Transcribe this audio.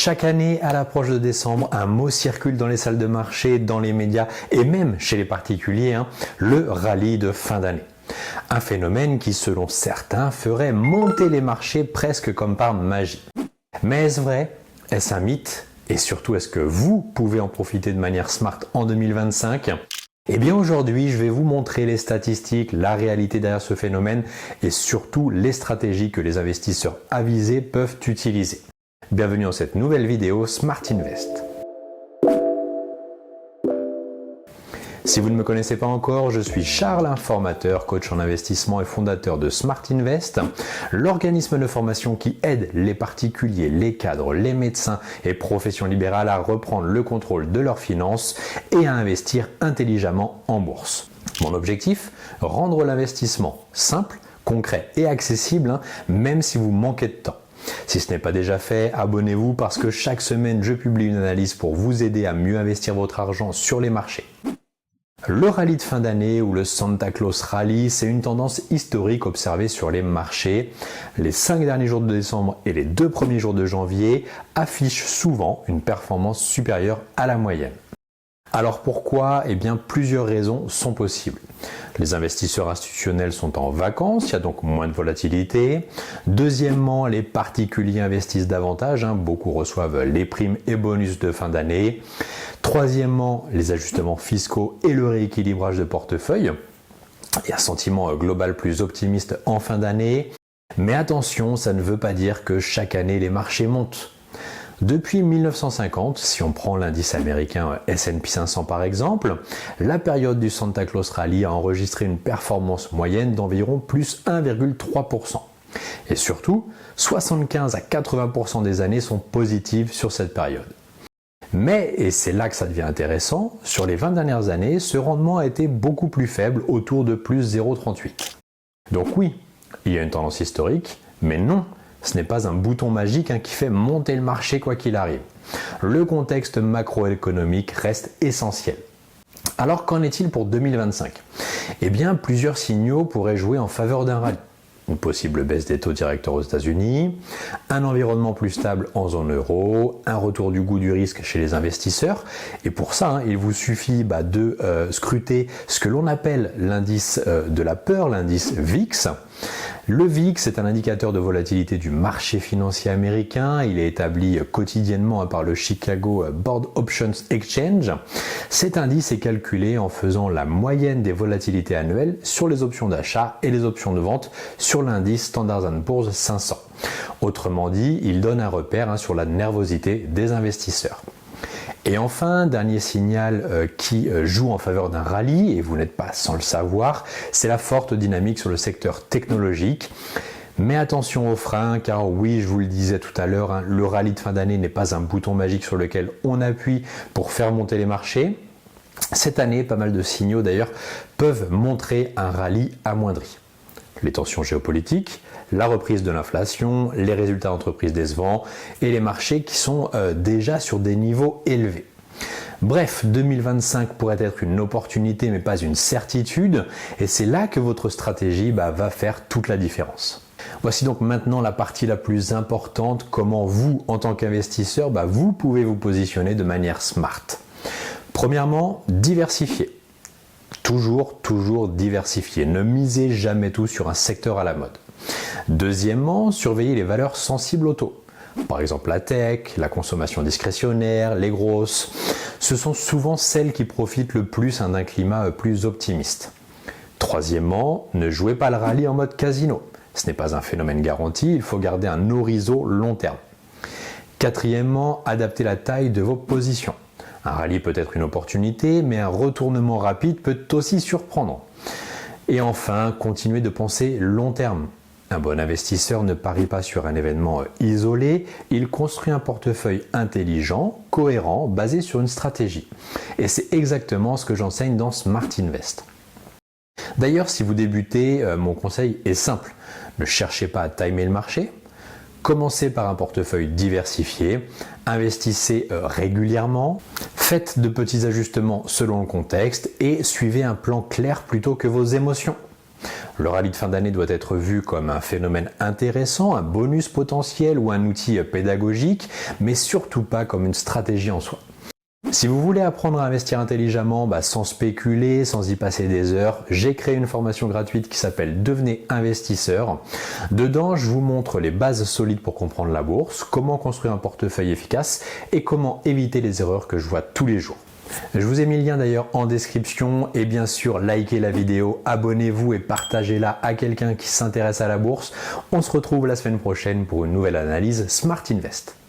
Chaque année, à l'approche de décembre, un mot circule dans les salles de marché, dans les médias et même chez les particuliers, le rallye de fin d'année. Un phénomène qui, selon certains, ferait monter les marchés presque comme par magie. Mais est-ce vrai? Est-ce un mythe? Et surtout, est-ce que vous pouvez en profiter de manière smart en 2025? Eh bien aujourd'hui, je vais vous montrer les statistiques, la réalité derrière ce phénomène et surtout les stratégies que les investisseurs avisés peuvent utiliser. Bienvenue dans cette nouvelle vidéo Smart Invest. Si vous ne me connaissez pas encore, je suis Charles, informateur, coach en investissement et fondateur de Smart Invest, l'organisme de formation qui aide les particuliers, les cadres, les médecins et professions libérales à reprendre le contrôle de leurs finances et à investir intelligemment en bourse. Mon objectif, rendre l'investissement simple, concret et accessible, même si vous manquez de temps. Si ce n'est pas déjà fait, abonnez-vous parce que chaque semaine, je publie une analyse pour vous aider à mieux investir votre argent sur les marchés. Le rallye de fin d'année ou le Santa Claus Rally, c'est une tendance historique observée sur les marchés. Les 5 derniers jours de décembre et les 2 premiers jours de janvier affichent souvent une performance supérieure à la moyenne. Alors pourquoi? Eh bien, plusieurs raisons sont possibles. Les investisseurs institutionnels sont en vacances, il y a donc moins de volatilité. Deuxièmement, les particuliers investissent davantage, beaucoup reçoivent les primes et bonus de fin d'année. Troisièmement, les ajustements fiscaux et le rééquilibrage de portefeuille. Il y a un sentiment global plus optimiste en fin d'année. Mais attention, ça ne veut pas dire que chaque année les marchés montent. Depuis 1950, si on prend l'indice américain S&P 500 par exemple, la période du Santa Claus Rally a enregistré une performance moyenne d'environ plus 1,3%. Et surtout, 75 à 80% des années sont positives sur cette période. Mais, et c'est là que ça devient intéressant, sur les 20 dernières années, ce rendement a été beaucoup plus faible, autour de plus 0,38. Donc oui, il y a une tendance historique, mais non, ce n'est pas un bouton magique qui fait monter le marché quoi qu'il arrive. Le contexte macroéconomique reste essentiel. Alors qu'en est-il pour 2025? Eh bien, plusieurs signaux pourraient jouer en faveur d'un rallye. Une possible baisse des taux directeurs aux États-Unis, un environnement plus stable en zone euro, un retour du goût du risque chez les investisseurs. Et pour ça, il vous suffit de scruter ce que l'on appelle l'indice de la peur, l'indice VIX. Le VIX est un indicateur de volatilité du marché financier américain. Il est établi quotidiennement par le Chicago Board Options Exchange. Cet indice est calculé en faisant la moyenne des volatilités annuelles sur les options d'achat et les options de vente sur l'indice Standard & Poor's 500. Autrement dit, il donne un repère sur la nervosité des investisseurs. Et enfin, dernier signal qui joue en faveur d'un rallye, et vous n'êtes pas sans le savoir, c'est la forte dynamique sur le secteur technologique. Mais attention aux freins, car oui, je vous le disais tout à l'heure, le rallye de fin d'année n'est pas un bouton magique sur lequel on appuie pour faire monter les marchés. Cette année, pas mal de signaux d'ailleurs peuvent montrer un rallye amoindri. Les tensions géopolitiques, la reprise de l'inflation, les résultats d'entreprises décevants et les marchés qui sont déjà sur des niveaux élevés. Bref, 2025 pourrait être une opportunité mais pas une certitude et c'est là que votre stratégie va faire toute la différence. Voici donc maintenant la partie la plus importante, comment vous, en tant qu'investisseur, vous pouvez vous positionner de manière smart. Premièrement, diversifier. Toujours diversifier. Ne misez jamais tout sur un secteur à la mode. Deuxièmement, surveillez les valeurs sensibles au taux. Par exemple la tech, la consommation discrétionnaire, les grosses. Ce sont souvent celles qui profitent le plus d'un climat plus optimiste. Troisièmement, ne jouez pas le rallye en mode casino. Ce n'est pas un phénomène garanti, il faut garder un horizon long terme. Quatrièmement, adaptez la taille de vos positions. Un rallye peut être une opportunité, mais un retournement rapide peut aussi surprendre. Et enfin, continuez de penser long terme. Un bon investisseur ne parie pas sur un événement isolé, il construit un portefeuille intelligent, cohérent, basé sur une stratégie. Et c'est exactement ce que j'enseigne dans Smart Invest. D'ailleurs, si vous débutez, mon conseil est simple. Ne cherchez pas à timer le marché. Commencez par un portefeuille diversifié, investissez régulièrement, faites de petits ajustements selon le contexte et suivez un plan clair plutôt que vos émotions. Le rallye de fin d'année doit être vu comme un phénomène intéressant, un bonus potentiel ou un outil pédagogique, mais surtout pas comme une stratégie en soi. Si vous voulez apprendre à investir intelligemment, sans spéculer, sans y passer des heures, j'ai créé une formation gratuite qui s'appelle Devenez investisseur. Dedans, je vous montre les bases solides pour comprendre la bourse, comment construire un portefeuille efficace et comment éviter les erreurs que je vois tous les jours. Je vous ai mis le lien d'ailleurs en description et bien sûr likez la vidéo, abonnez-vous et partagez-la à quelqu'un qui s'intéresse à la bourse. On se retrouve la semaine prochaine pour une nouvelle analyse Smart Invest.